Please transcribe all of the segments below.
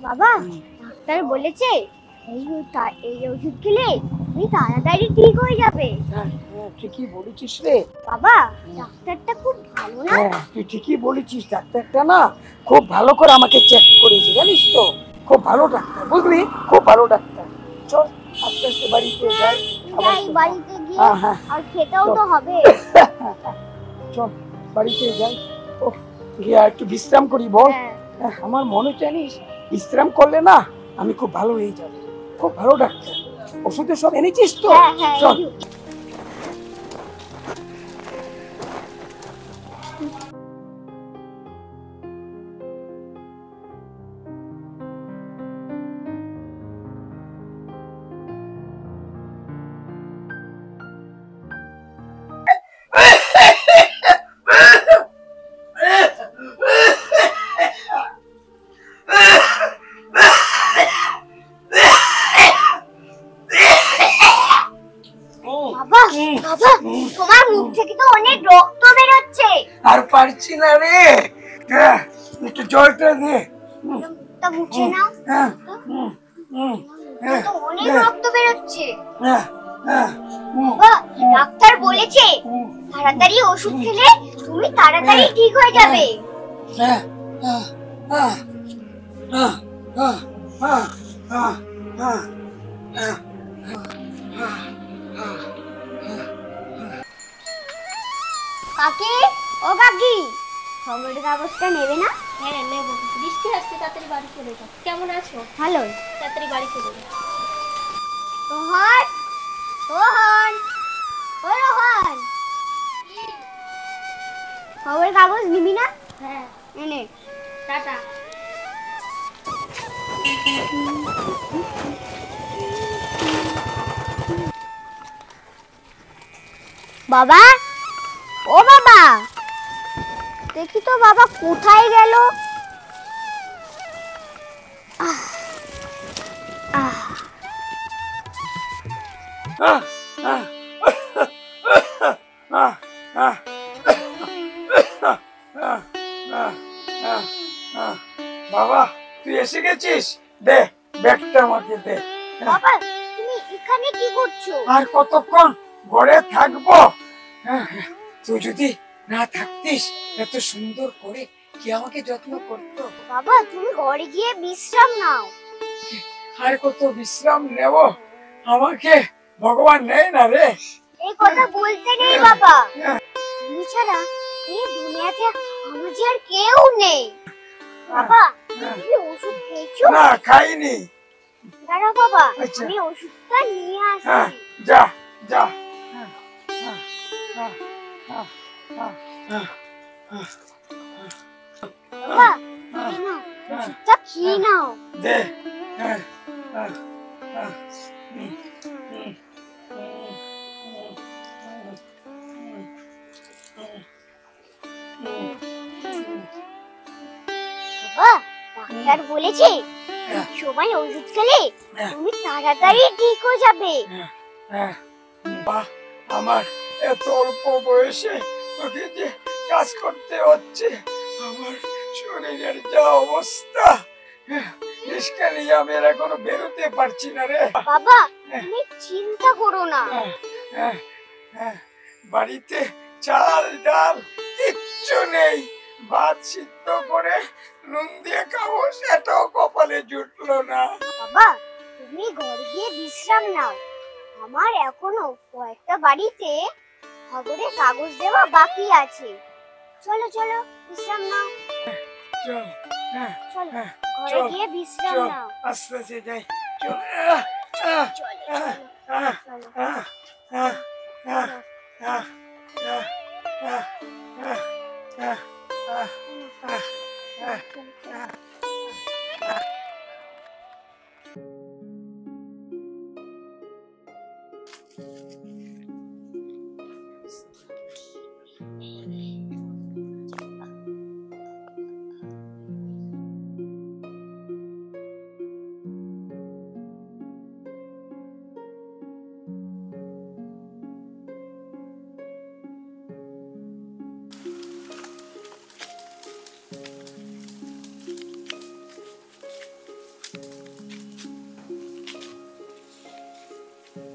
বাবা, ডাক্তার বলেছে এই ওষুধ খেলে তুমি তাড়াতাড়ি ঠিক হয়ে যাবে। ঠিকই বলেছিস রে বাবা, ডাক্তারটা খুব ভালো না? তুই ঠিকই বলেছিস, ডাক্তারটা না খুব ভালো করে আমাকে চেক করেছে, জানিস তো, খুব ভালো ডাক্তার, বুঝলি, খুব ভালো ডাক্তার। চল আস্তে আস্তে বাড়িতে যাই। বাড়িতে গিয়ে আর খেতেও তো হবে। চল বাড়িতে যাই, গিয়ে একটু বিশ্রাম করি। বল, আমার মনে জানিস বিশ্রাম করলে না আমি খুব ভালো হয়ে যাবো। খুব ভালো ডাক্তার, ওষুধে সব এনেছিস তো? চল। তোমার মুখ থেকে তো অনেক রক্ত বের হচ্ছে। আর পারছি না রে, একটু জলটা দে। তা মুছে নাও। অনেক রক্ত বের হচ্ছে। ডাক্তার বলেছে তাড়াতাড়ি ওষুধ খেলে তুমি তাড়াতাড়ি ঠিক হয়ে যাবে। কাকি, ও কাকি, খবরের কাগজটা নেবে না? হ্যাঁ নেব। বৃষ্টি আসছে, তাড়াতাড়ি বাড়ি চলে যাও। কেমন আছো? ভালো। তাড়াতাড়ি বাড়ি চলে যাও। রোহন, রোহন, ও রোহন, খবরের কাগজ নিবি না? হ্যাঁ এনে। টাটা। বাবা, ও বাবা, দেখি তো বাবা কোথায় গেল? বাবা, তুই এসে গেছিস? দে ব্যাগটা আমাকে দে। বাবা, তুমি এখানে কি করছো? আর কতক্ষণ ঘরে থাকবো? তুই যদি না থাকতিস এত সুন্দর করে কি আমাকে যত্ন করতো? বাবা, তুমি ঘরে গিয়ে বিশ্রাম নাও। আর কত বিশ্রাম নেব? আমাকে ভগবান নেয় না রে। এই কথা বলতে নেই বাবা, তুমি ছাড়া এই দুনিয়াতে আমার যে আর কেউ নেই। বাবা, তুমি ওষুধ খেয়েছো? না, খাইনি। দাঁড়াও বাবা, আমি ওষুধটা নিয়ে আসি। যা যা। বাবা, ওষুধটা খেয়ে নাও। দে। বাবা, ডাক্তার বলেছে সময় ওষুধ খেলে তুমি তাড়াতাড়ি ঠিক হয়ে যাবে। বাহ, আমার এত অল্প বয়সে তোকে যে কাজ করতে হচ্ছে, আমার শরীরের যা অবস্থা, রিস্কা নিয়ে আমি আর এখনো বেরোতে পারছি না রে। বাবা, তুমি চিন্তা করো না। বাড়িতে চাল ডাল কিচ্ছু নেই, ভাত সিদ্ধ করে নুন দিয়ে খাবো সেটাও কপালে জুটলো না। বাবা, তুমি ঘরে গিয়ে বিশ্রাম নাও। আমার এখনো কয়েকটা বাড়িতে খবরের কাগজ দেওয়া বাকি আছে। চলো চলো, বিশ্রাম নাও। চল, চলো ঘরে গিয়ে বিশ্রাম নাও। আস্তে আস্তে যাই। চল।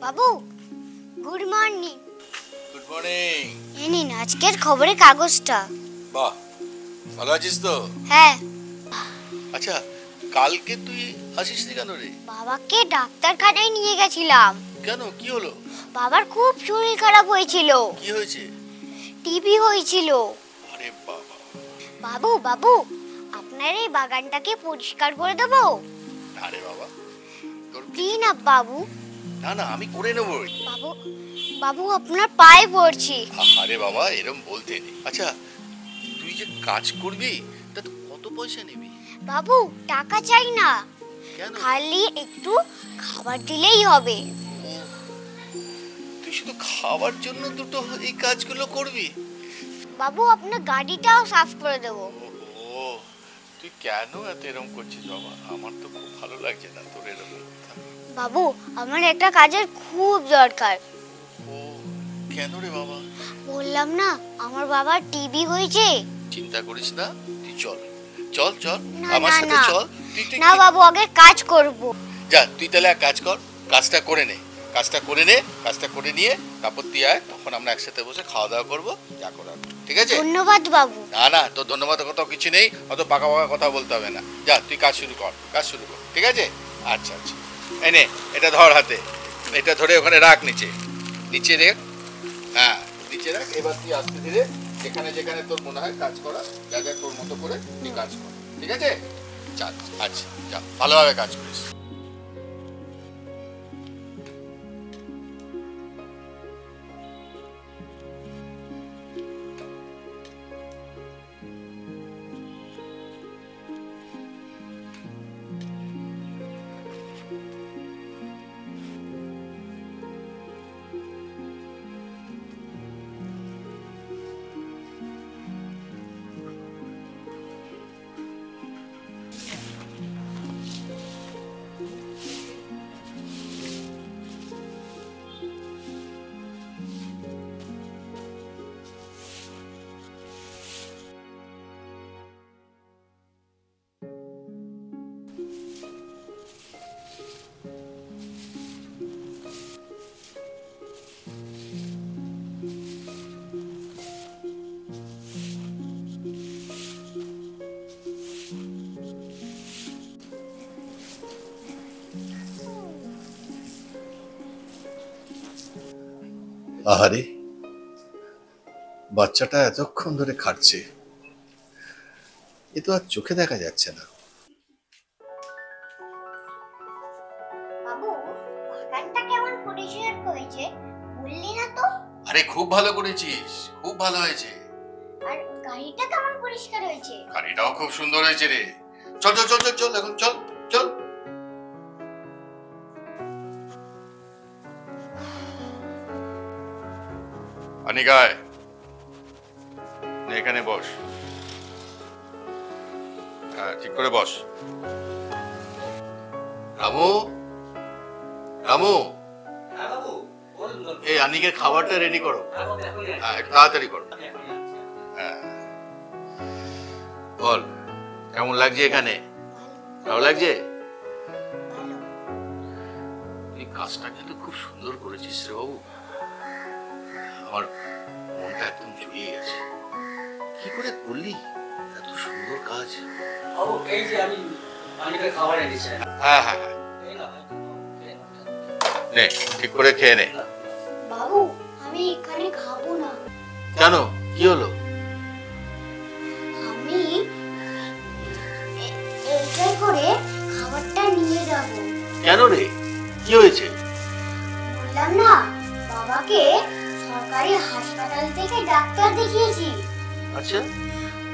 বাবু গুড মর্নিং। Good morning. এই নিন আজকের খবরের কাগজটা। বাহ, ভালো আছিস তো? হ্যাঁ। আচ্ছা, কালকে তুই আসিসনি কেন রে? বাবাকে ডাক্তারখানায় নিয়ে গেছিলাম। কেন, কি হলো? বাবার খুব শরীর খারাপ হয়েছিল। কি হয়েছে? টিবি হয়েছিল। আরে বাবা। বাবু বাবু আপনার এই বাগানটাকে পরিষ্কার করে দেবো? আরে বাবা, তোর দিন না বাবু। না না, আমি করে নেবো। বাবু বাবু আপনার পায়ে পড়ছি। আরে বাবা, এরকম বলতে নেই। আচ্ছা, তুই যে কাজ করবি তাতে কত পয়সা নিবি? বাবু টাকা চাই না, কেন? খালি একটু খাবার দিলেই হবে। তুই শুধু খাওয়ার জন্য দুটো এই কাজগুলো করবি? বাবু আপনার গাড়িটাও সাফ করে দেবো। ও, তুই কেন এত এরকম করছিস বাবা? আমার তো খুব ভালো লাগছে না তোর এরকম কথা। বাবু আমার একটা কাজের খুব দরকার। ও, কেন রে বাবা? বললাম না আমার বাবার টিবি হয়েছে। চিন্তা করিস না, তুই চল চল চল না, আমার না, সাথে না। চল। তুই না বাবু আগে কাজ করব। যা, তুই তাহলে এক কাজ কর, কাজটা করে নে, কাজটা করে নে, কাজটা করে নিয়ে তারপর তুই আয়, তখন আমরা একসাথে বসে খাওয়া দাওয়া করবো, যা করার। ঠিক আছে? ধন্যবাদ বাবু। না না, তোর ধন্যবাদ কথা কিছু নেই, অত পাকা পাকা কথা বলতে হবে না। যা, তুই কাজ শুরু কর, কাজ শুরু কর। ঠিক আছে? আচ্ছা আচ্ছা, এনে এটা ধর হাতে, এটা ধরে ওখানে রাখ, নিচে নিচে রেখ। হ্যাঁ, নিচে রাখ। এবার তুই আস্তে ধীরে যেখানে যেখানে তোর মনে হয় কাজ করা, যা যা তোর মতো করে তুই কাজ কর। ঠিক আছে? চল, আচ্ছা যা, ভালোভাবে কাজ করিস। আহারে, বাচ্চাটা এতক্ষণ ধরে খাচ্ছে, এ তো আর চোখে দেখা যাচ্ছে না। বাবু বাগানটা কেমন পরিষ্কার হয়েছে বললি না তো? আরে খুব ভালো করেছিস, খুব ভালো হয়েছে। আর গাড়িটা কেমন পরিষ্কার হয়েছে? গাড়িটাও খুব সুন্দর হয়েছে রে। চল চল চল চল চল, এখন চল চল। অনিকায়, এখানে বস। হ্যাঁ, ঠিক করে বস। রামু, রামু, এই আনিকের খাবারটা রেডি করো। হ্যাঁ, একটু তাড়াতাড়ি করো। হ্যাঁ, বল কেমন লাগছে এখানে? ভালো লাগছে? ভালো। তুই কাজটা কিন্তু খুব সুন্দর করেছিস রে বাবু, আমার মনটা একদম জুড়িয়ে গেছে। কি করে করলি এত সুন্দর কাজ? বাবু এই যে আমি অনেকের খাবার এনেছি। হ্যাঁ হ্যাঁ হ্যাঁ, নে ঠিক করে খেয়ে নে। বাবু আমি এখানে খাবো না। কেন, কি হলো? আমি এইটাই করে খাবারটা নিয়ে যাব। কেন রে, কি হয়েছে? বললাম না বাবাকে সরকারি হাসপাতাল থেকে ডাক্তার দেখিয়েছি, আচ্ছা।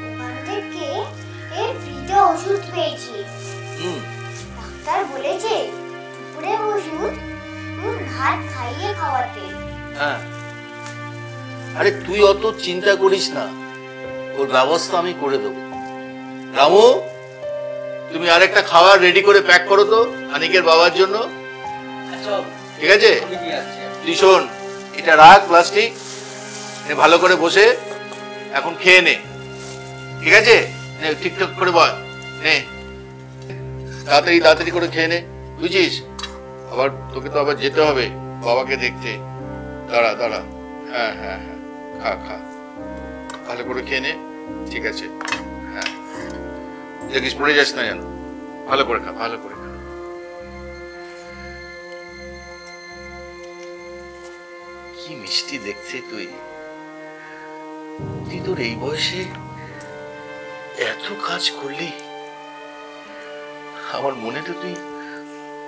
ওখান থেকে ফ্রিতে ওষুধ পেয়েছি। হুম। ডাক্তার বলেছে দুপুরে ওষুধ ভাত খাইয়ে খাওয়াতে। হ্যাঁ, আরে তুই অত চিন্তা করিস না, ওর ব্যবস্থা আমি করে দেবো। রামু, তুমি আরেকটা খাবার রেডি করে প্যাক করো তো আনিকের বাবার জন্য। আচ্ছা ঠিক আছে? আমি দিয়ে আসছি। তুই শোন, এটা রাখ প্লাস্টিক, ভালো করে বসে এখন খেয়ে নে। ঠিক আছে? নে, ঠিকঠাক করে বল, নে তাড়াতাড়ি তাড়াতাড়ি করে খেয়ে নে, বুঝিস? আবার তোকে তো আবার যেতে হবে, বাবাকে দেখতে। দাঁড়া দাঁড়া, হ্যাঁ হ্যাঁ হ্যাঁ, খা খা, ভালো করে খেয়ে নে, ঠিক আছে? হ্যাঁ, দেখিস পড়ে যাস না যেন, ভালো করে খা, ভালো করে খা। কি মিষ্টি দেখতে তুই, তুই তোর এই বয়সে এত কাজ করলি, আমার মনে তো তুই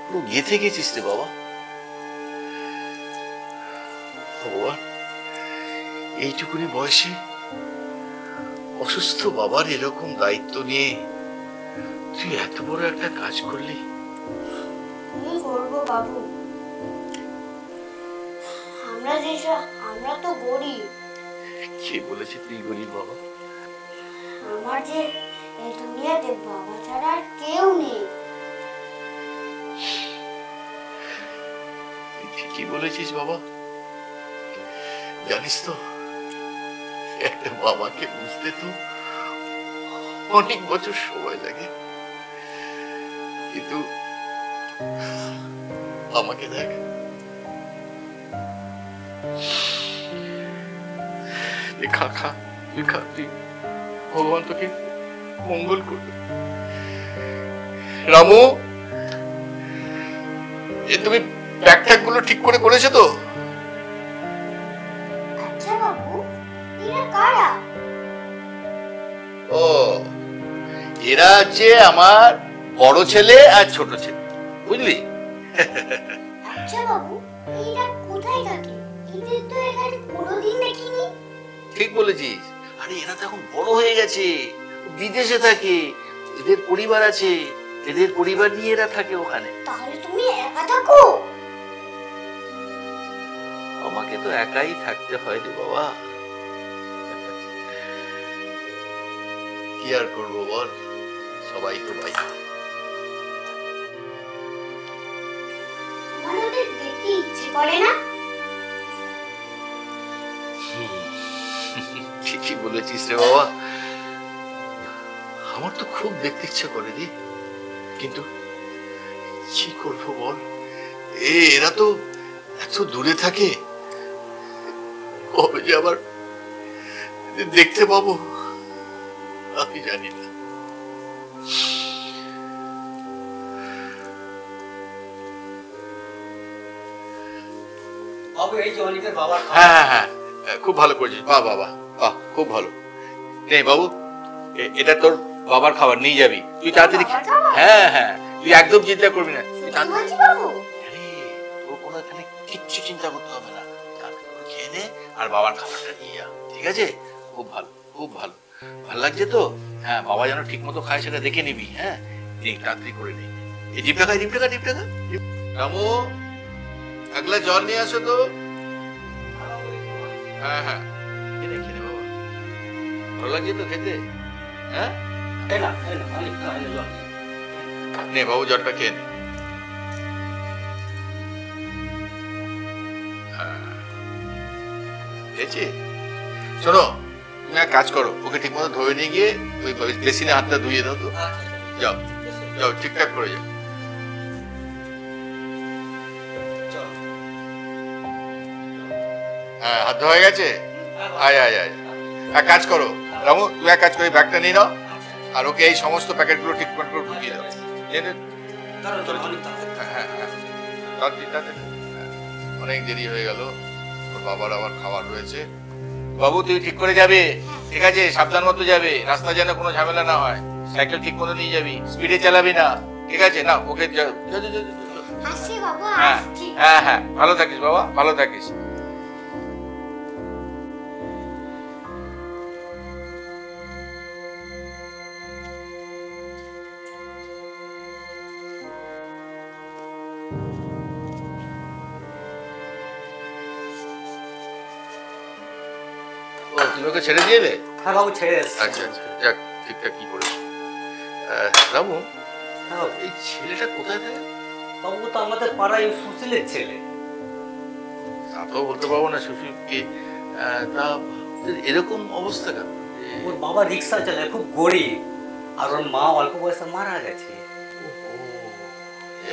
পুরো গেঁথে গেছিস রে বাবা। ভগবান, এইটুকুনি বয়সে অসুস্থ বাবার এরকম দায়িত্ব নিয়ে তুই এত বড় একটা কাজ করলি। কি করবো বাবু, আমরা তো গরিব। কে বলেছে তুই গরিব বাবা? আমার যে এই দুনিয়াতে বাবা ছাড়া আর কেউ নেই। তুই ঠিকই বলেছিস বাবা। জানিস তো, একটা বাবাকে বুঝতে তো অনেক বছর সময় লাগে, কিন্তু আমাকে দেখ, খা খা, তুই খা, তুই, ভগবান তোকে মঙ্গল করবে। রামু, তুমি ব্যাগ ট্যাগ গুলো ঠিক করে করেছো তো? আচ্ছা বাবু, এরা কারা? ও, এরা হচ্ছে আমার বড় ছেলে আর ছোট ছেলে, বুঝলি? আচ্ছা বাবু, এরা কোথায় থাকে? এদের তো এখানে কোনোদিন দেখিনি। ঠিক বলেছিস। আরে এরা তো এখন বড় হয়ে গেছে, বিদেশে থাকে, এদের পরিবার আছে, এদের পরিবার নিয়ে এরা থাকে ওখানে। তাহলে তুমি একা থাকো? আমাকে তো একাই থাকতে হয় রে বাবা, কি আর করবো বল, সবাই তো ভাই। আমার ওদের দেখতে ইচ্ছে করে না? ঠিকই বলেছিস রে বাবা, আমার তো খুব দেখতে ইচ্ছে করে রে, কিন্তু কি করবো বল, এরা তো এত দূরে থাকে, কবে যে আবার দেখতে পাবো আমি জানি না। বাবু, এই যে অনিকের বাবার হ্যাঁ হ্যাঁ হ্যাঁ, খুব ভালো করেছিস, বাহ বাবা, বাহ, খুব ভালো। নে বাবু, এটা তোর বাবার খাবার, নিয়ে যাবি তুই তাড়াতাড়ি। বাবার খাবার? হ্যাঁ হ্যাঁ, তুই একদম চিন্তা করবি না, তুই কি তাড়াতাড়ি। বলছি বাবু? আরে, তোর কোনো এখানে কিচ্ছু চিন্তা করতে হবে না, তাড়াতাড়ি করে খেয়ে নে আর বাবার খাবারটা নিয়ে যা, ঠিক আছে? খুব ভালো, খুব ভালো, ভালো লাগছে তো? হ্যাঁ, বাবা যেন ঠিক মতো খায় সেটা দেখে নিবি। হ্যাঁ, নে তাড়াতাড়ি করে নে, এই ডিপটা খাই, ডিপটা খা, ডিপটা খা। রামু, এক গ্লাস জল নিয়ে আসো তো। হ্যাঁ হ্যাঁ, খেয়ে খেয়ে বাবা, ভালো লাগছে তো খেতে? হ্যাঁ, নে বাবু, জলটা খেয়ে নে। খেয়েছি? শোনো, তুমি এক কাজ করো, ওকে ঠিক মতো ধরে নিয়ে গিয়ে ওই বেসিনে হাতটা ধুয়ে দাও তো। যাও যাও, ঠিকঠাক করে যাও। হ্যাঁ, হাত ধোয়া হয়ে গেছে? আয় আয় আয়, এক কাজ করো রামু, তুমি এক কাজ করে ব্যাগটা নিয়ে নাও আর ওকে এই সমস্ত প্যাকেটগুলো ঠিকঠাক করে ঢুকিয়ে দাও। হ্যাঁ হ্যাঁ, তাড়াতাড়ি তাড়াতাড়ি, অনেক দেরি হয়ে গেল, ওর বাবার আবার খাবার রয়েছে। বাবু, তুই ঠিক করে যাবে, ঠিক আছে? সাবধান মতো যাবে, রাস্তা যেন কোনো ঝামেলা না হয়, সাইকেল ঠিক মতো নিয়ে যাবি, স্পিডে চালাবি না, ঠিক আছে? না, ওকে আসছি বাবু, হ্যাঁ আসছি। হ্যাঁ হ্যাঁ, ভালো থাকিস বাবা, ভালো থাকিস। ও, তুমি ওকে ছেড়ে দিয়ে এলে? হ্যাঁ বাবু, ছেড়ে এসছি। আচ্ছা আচ্ছা, যাক, ঠিকঠাক কি করেছো। রামু, হ্যাঁ বাবু। এই ছেলেটা কোথায় থাকে? বাবু তো আমাদের পাড়ায় সুশীলের ছেলে। তা তো বলতে পারবো না সুশীলকে, তা এরকম অবস্থা কেন? ওর বাবা রিক্সা চালায়, খুব গরিব, আর ওর মা অল্প বয়সে মারা গেছে।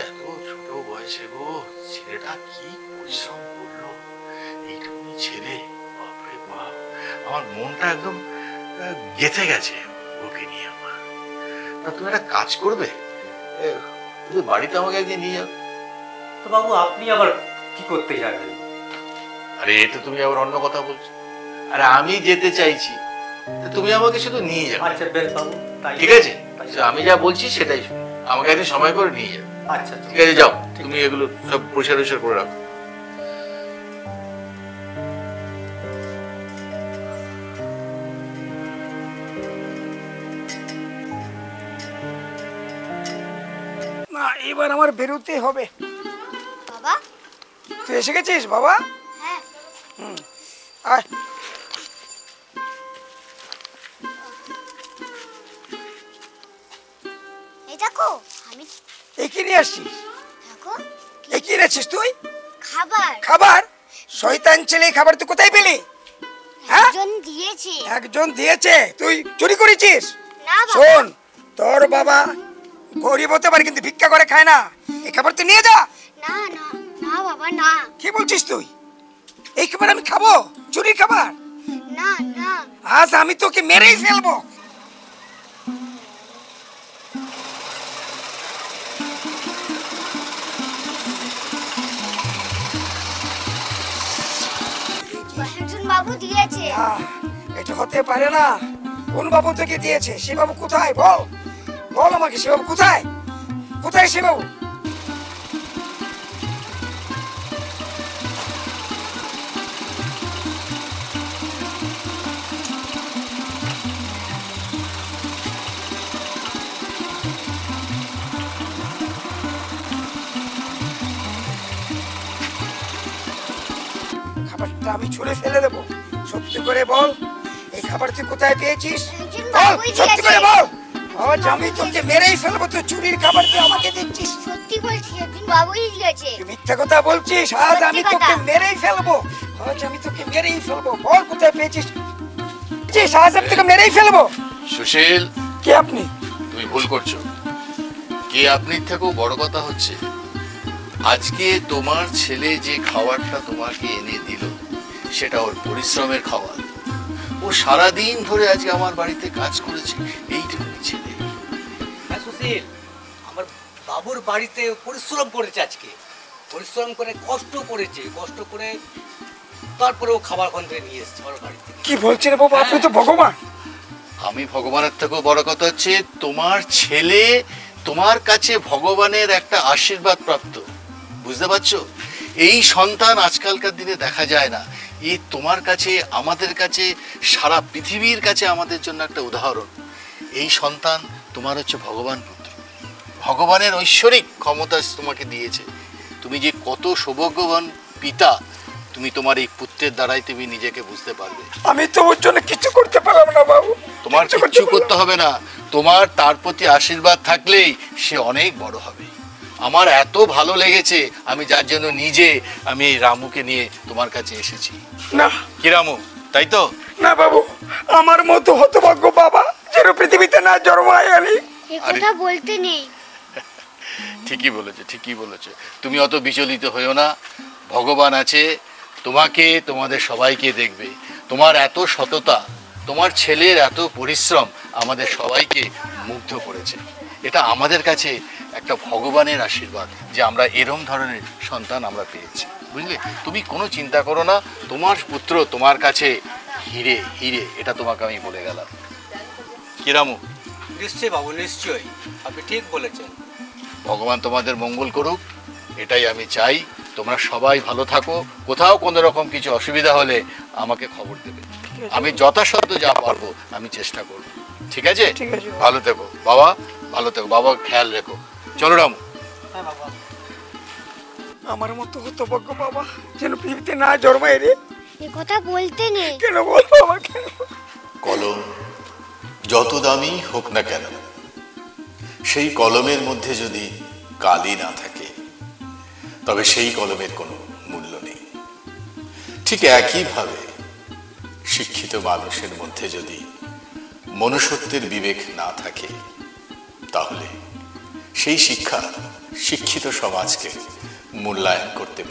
এত ছোট বয়স হয়েছে গো, ছেলেটা কি পরিশ্রম করলো, এইটুকুনি ছেলে, বাপরে বাপ, আমার মনটা একদম গেঁথে গেছে ওকে নিয়ে আমার। তা তুমি একটা কাজ করবে, তুমি বাড়িতে আমাকে একদিন নিয়ে যাও। তো বাবু আপনি আবার কি করতে যাবেন? আরে এ তো তুমি আবার অন্য কথা বলছো। আরে আমি যেতে চাইছি, তুমি আমাকে শুধু নিয়ে যাও। আচ্ছা বেশ বাবু, তাই ঠিক আছে, আমি যা বলছি সেটাই শুনো, আমাকে একদিন সময় করে নিয়ে যাও। আচ্ছা ঠিক আছে, যাও, তুমি এগুলো সব পরিষ্কার টরিষ্কার করে রাখো। না, এবার আমার বেরোতে হবে। বাবা। তুই এসে গেছিস বাবা? হ্যাঁ। আয়। এই দেখো আমি এই কি নিয়ে আসছিস? দেখো এই কি এনেছিস তুই? খাবার খাবার? শয়তান ছেলে, এই খাবার তুই কোথায় পেলি? হ্যাঁ? একজন দিয়েছে। একজন দিয়েছে, তুই চুরি করেছিস? না বাবা। শোন, তোর বাবা গরিব হতে পারে কিন্তু ভিক্ষা করে খায় না। এই খাবার তুই নিয়ে যা। না না না বাবা না। কি বলছিস তুই? এই খাবার আমি খাবো? চুরির খাবার? না না। আজ আমি তোকে মেরেই ফেলবো। একজন বাবু দিয়েছে। আহ, এটা হতে পারে না। কোন বাবু তোকে দিয়েছে? সে বাবু কোথায়? বল, বল আমাকে, সে বাবু কোথায়? কোথায় সে বাবু? খাবারটা আমি ছুঁড়ে ফেলে দেবো। সত্যি করে বল, এই খাবার তুই কোথায় পেয়েছিস? একজন বল, বাবুই সত্যি দিয়েছে। করে বল। আজ আমি তোকে মেরেই ফেলবো। তুই চুরির খাবার তুই আমাকে দিচ্ছিস? সত্যি বলছি একজন বাবুই দিয়েছে। তুই মিথ্যা কথা বলছিস। আজ সত্যি আমি কথা। তোকে মেরেই ফেলবো। আজ আমি তোকে মেরেই ফেলবো। বল কোথায় পেয়েছিস? আজ আমি তোকে মেরেই ফেলবো। সুশীল, কে আপনি? তুমি ভুল করছো। কে আপনি থেকেও বড় কথা হচ্ছে, আজকে তোমার ছেলে যে খাবারটা তোমাকে এনে দিল সেটা ওর পরিশ্রমের খাবার। ও সারাদিন ধরে আজকে আমার বাড়িতে কাজ করেছে, এইটুকুনি ছেলে। হ্যাঁ সুশীল, আমার বাবুর বাড়িতে পরিশ্রম করেছে, আজকে পরিশ্রম করে কষ্ট করেছে, কষ্ট করে তারপরে ও খাবার ওখান থেকে নিয়ে এসছে আমার বাড়ি থেকে। কি বলছেন বাবু, আপনি তো ভগবান। আমি ভগবানের থেকেও বড় কথা হচ্ছে তোমার ছেলে তোমার কাছে ভগবানের একটা আশীর্বাদ প্রাপ্ত। বুঝতে পারছো? এই সন্তান আজকালকার দিনে দেখা যায় না। এই তোমার কাছে, আমাদের কাছে, সারা পৃথিবীর কাছে আমাদের জন্য একটা উদাহরণ। এই সন্তান তোমার হচ্ছে ভগবান পুত্র, ভগবানের ঐশ্বরিক ক্ষমতা তোমাকে দিয়েছে। তুমি যে কত সৌভাগ্যবান পিতা, তুমি তোমার এই পুত্রের দ্বারাই তুমি নিজেকে বুঝতে পারবে। আমি তো ওর জন্য কিছু করতে পারলাম না বাবু। তোমার কিচ্ছু করতে হবে না, তোমার তার প্রতি আশীর্বাদ থাকলেই সে অনেক বড় হবে। আমার এত ভালো লেগেছে, আমি যার জন্য নিজে আমি এই রামুকে নিয়ে তোমার কাছে এসেছি। না কি রামু, তাই তো? না বাবু, আমার মতো হতভাগ্য বাবা যেন পৃথিবীতে না জন্মায়। আমি এ কথা বলতে নেই। ঠিকই বলেছে, ঠিকই বলেছে। তুমি অত বিচলিত হইও না, ভগবান আছে, তোমাকে, তোমাদের সবাইকে দেখবে। তোমার এত সততা, তোমার ছেলের এত পরিশ্রম আমাদের সবাইকে মুগ্ধ করেছে। এটা আমাদের কাছে একটা ভগবানের আশীর্বাদ যে আমরা এরম ধরনের সন্তান আমরা পেয়েছি। বুঝলে? তুমি কোনো চিন্তা করো না, তোমার পুত্র তোমার কাছে হিরে, হিরে, এটা তোমাকে আমি বলে গেলাম। কি রামু? নিশ্চয়ই বাবু, নিশ্চয়ই, আপনি ঠিক বলেছেন। ভগবান তোমাদের মঙ্গল করুক, এটাই আমি চাই। তোমরা সবাই ভালো থাকো, কোথাও কোনো রকম কিছু অসুবিধা হলে আমাকে খবর দেবে। আমি যথাসাধ্য যা পারবো আমি চেষ্টা করব। ঠিক আছে? ঠিক আছে। ভালো থেকো বাবা, ভালো থেকো বাবা, খেয়াল রেখো। চলো রামু। হ্যাঁ বাবা। আমার মতো হতভাগ্য বাবা যেন পৃথিবীতে না জন্মায় রে। এ কথা বলতে নেই। কেন বলবো আমার, কেন? কলম যত দামি হোক না কেন, সেই কলমের মধ্যে যদি কালি না থাকে তবে সেই কলমের কোনো মূল্য নেই। ঠিক একইভাবে শিক্ষিত মানুষের মধ্যে যদি মনুষ্যত্বের বিবেক না থাকে তাহলে সেই শিক্ষা শিক্ষিত সমাজকে মূল্যায়ন করতে